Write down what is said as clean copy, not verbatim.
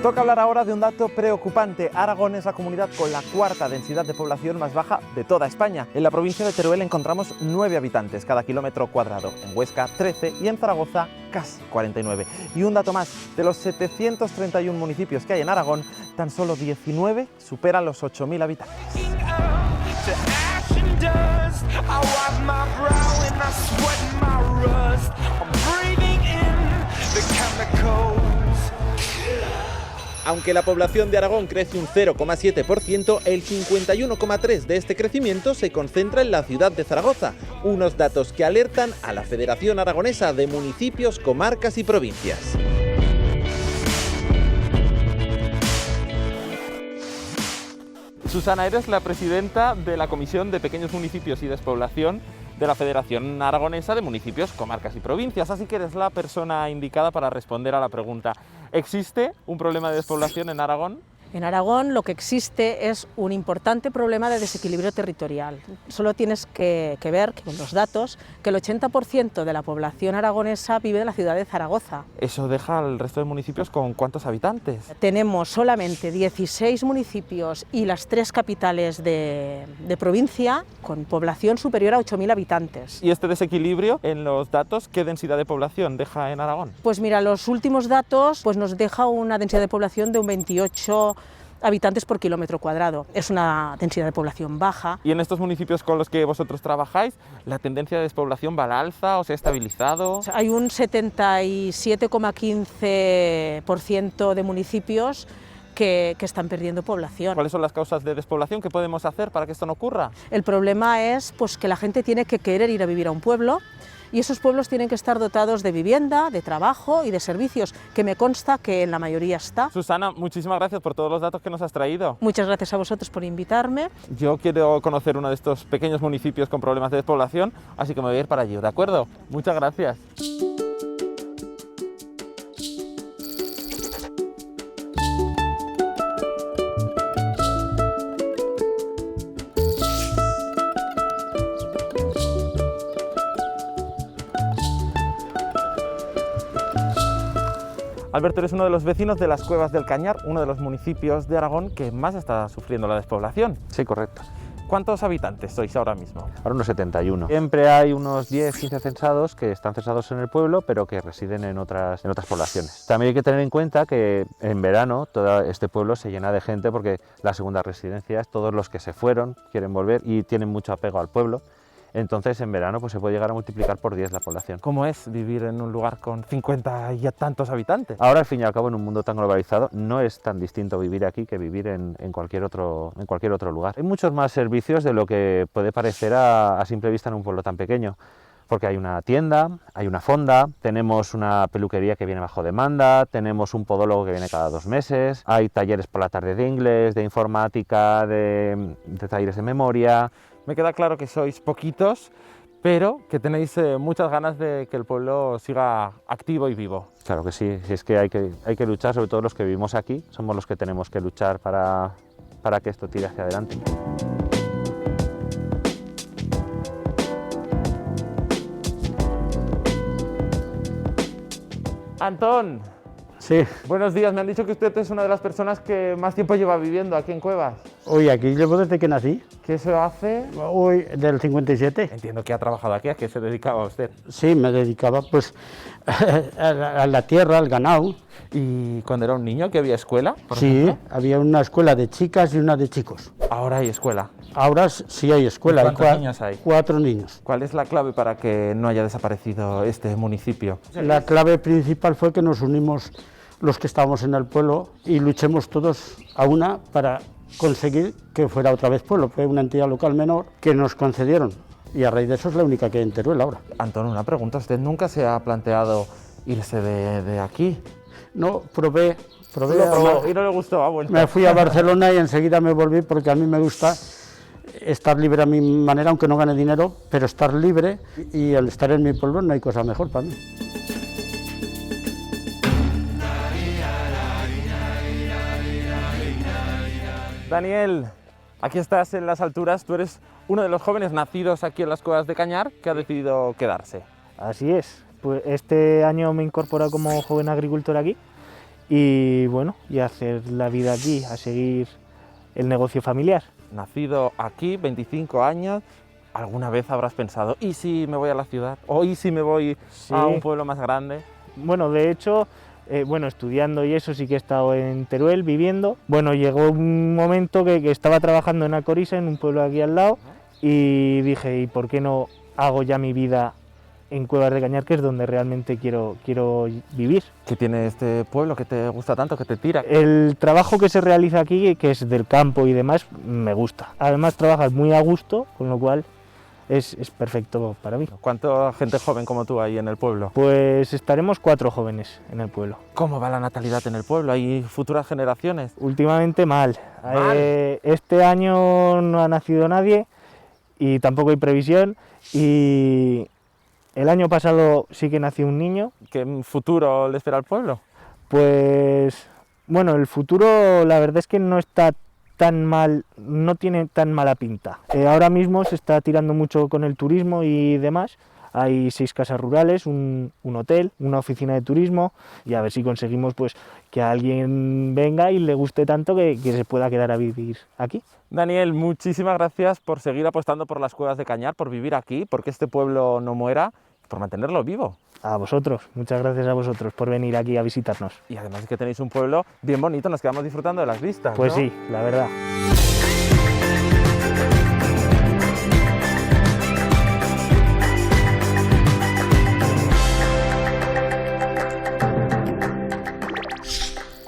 Toca hablar ahora de un dato preocupante. Aragón es la comunidad con la cuarta densidad de población más baja de toda España. En la provincia de Teruel encontramos 9 habitantes cada kilómetro cuadrado, en Huesca 13 y en Zaragoza casi 49. Y un dato más, de los 731 municipios que hay en Aragón, tan solo 19 superan los 8.000 habitantes. Aunque la población de Aragón crece un 0,7%, el 51,3% de este crecimiento se concentra en la ciudad de Zaragoza, unos datos que alertan a la Federación Aragonesa de Municipios, Comarcas y Provincias. Susana, eres la presidenta de la Comisión de Pequeños Municipios y Despoblación de la Federación Aragonesa de Municipios, Comarcas y Provincias, así que eres la persona indicada para responder a la pregunta. ¿Existe un problema de despoblación en Aragón? En Aragón lo que existe es un importante problema de desequilibrio territorial. Solo tienes que ver con los datos que el 80% de la población aragonesa vive en la ciudad de Zaragoza. ¿Eso deja al resto de municipios con cuántos habitantes? Tenemos solamente 16 municipios y las 3 capitales de provincia con población superior a 8.000 habitantes. ¿Y este desequilibrio en los datos qué densidad de población deja en Aragón? Pues mira, los últimos datos nos deja una densidad de población de un 28 habitantes por kilómetro cuadrado. Es una densidad de población baja. ¿Y en estos municipios con los que vosotros trabajáis, la tendencia de despoblación va al alza o se ha estabilizado? Hay un 77,15% de municipios que están perdiendo población. ¿Cuáles son las causas de despoblación? ¿Qué podemos hacer para que esto no ocurra? El problema es que la gente tiene que querer ir a vivir a un pueblo, y esos pueblos tienen que estar dotados de vivienda, de trabajo y de servicios, que me consta que en la mayoría está. Susana, muchísimas gracias por todos los datos que nos has traído. Muchas gracias a vosotros por invitarme. Yo quiero conocer uno de estos pequeños municipios con problemas de despoblación, así que me voy a ir para allí, ¿de acuerdo? Muchas gracias. Alberto, eres uno de los vecinos de las Cuevas del Cañar, uno de los municipios de Aragón que más está sufriendo la despoblación. Sí, correcto. ¿Cuántos habitantes sois ahora mismo? Ahora unos 71. Siempre hay unos 10-15 censados que están censados en el pueblo, pero que residen en otras poblaciones. También hay que tener en cuenta que en verano todo este pueblo se llena de gente porque las segundas residencias, todos los que se fueron quieren volver y tienen mucho apego al pueblo. Entonces en verano se puede llegar a multiplicar por 10 la población. ¿Cómo es vivir en un lugar con 50 y tantos habitantes? Ahora, al fin y al cabo, en un mundo tan globalizado, no es tan distinto vivir aquí que vivir en cualquier otro lugar. Hay muchos más servicios de lo que puede parecer a simple vista en un pueblo tan pequeño. Porque hay una tienda, hay una fonda, tenemos una peluquería que viene bajo demanda, tenemos un podólogo que viene cada 2 meses, hay talleres por la tarde de inglés, de informática, de talleres de memoria. Me queda claro que sois poquitos, pero que tenéis muchas ganas de que el pueblo siga activo y vivo. Claro que sí, es que hay que luchar, sobre todo los que vivimos aquí, somos los que tenemos que luchar para que esto tire hacia adelante. Antón. Sí. Buenos días, me han dicho que usted es una de las personas que más tiempo lleva viviendo aquí en Cuevas. Hoy aquí llevo desde que nací. ¿Qué se hace? Hoy del 57. Entiendo que ha trabajado aquí, ¿a qué se dedicaba usted? Sí, me dedicaba pues a la tierra, al ganado. ¿Y cuando era un niño que había escuela? Sí, ejemplo? había una escuela de chicas y una de chicos. Ahora hay escuela. Ahora sí hay escuela. ¿Cuántos niños hay? 4 niños. ¿Cuál es la clave para que no haya desaparecido este municipio? La clave principal fue que nos unimos los que estábamos en el pueblo y luchemos todos a una para conseguir que fuera otra vez pueblo. Fue una entidad local menor que nos concedieron y a raíz de eso es la única que hay en Teruel ahora. Antón, una pregunta, ¿usted nunca se ha planteado irse de aquí? No, probé y no le gustó, bueno. Me fui a Barcelona y enseguida me volví porque a mí me gusta estar libre a mi manera, aunque no gane dinero, pero estar libre y al estar en mi pueblo no hay cosa mejor para mí. Daniel, aquí estás en las alturas, tú eres uno de los jóvenes nacidos aquí en las Cuevas de Cañar que ha decidido quedarse. Así es, pues este año me he incorporado como joven agricultor aquí y bueno, y hacer la vida aquí, a seguir el negocio familiar. Nacido aquí, 25 años, ¿alguna vez habrás pensado, ¿y si me voy a la ciudad? ¿O y si me voy a un pueblo más grande? Bueno, de hecho, estudiando y eso sí que he estado en Teruel viviendo. Bueno, llegó un momento que estaba trabajando en Alcoriza, en un pueblo aquí al lado, y dije, ¿y por qué no hago ya mi vida en Cuevas de Cañar, que es donde realmente quiero vivir? ¿Qué tiene este pueblo que te gusta tanto, que te tira? El trabajo que se realiza aquí, que es del campo y demás, me gusta. Además trabajas muy a gusto, con lo cual es perfecto para mí. ¿Cuánta gente joven como tú hay en el pueblo? Pues estaremos 4 jóvenes en el pueblo. ¿Cómo va la natalidad en el pueblo? ¿Hay futuras generaciones? Últimamente mal. ¿Mal? Este año no ha nacido nadie y tampoco hay previsión, y el año pasado sí que nació un niño. ¿Qué futuro le espera al pueblo? Pues bueno, el futuro la verdad es que no está tan mal, no tiene tan mala pinta. Ahora mismo se está tirando mucho con el turismo y demás. Hay 6 casas rurales, un hotel, una oficina de turismo, y a ver si conseguimos pues que alguien venga y le guste tanto que se pueda quedar a vivir aquí. Daniel, muchísimas gracias por seguir apostando por las Cuevas de Cañar, por vivir aquí, porque este pueblo no muera, por mantenerlo vivo. A vosotros, muchas gracias a vosotros por venir aquí a visitarnos. Y además es que tenéis un pueblo bien bonito, nos quedamos disfrutando de las vistas, Pues ¿no? sí, la verdad.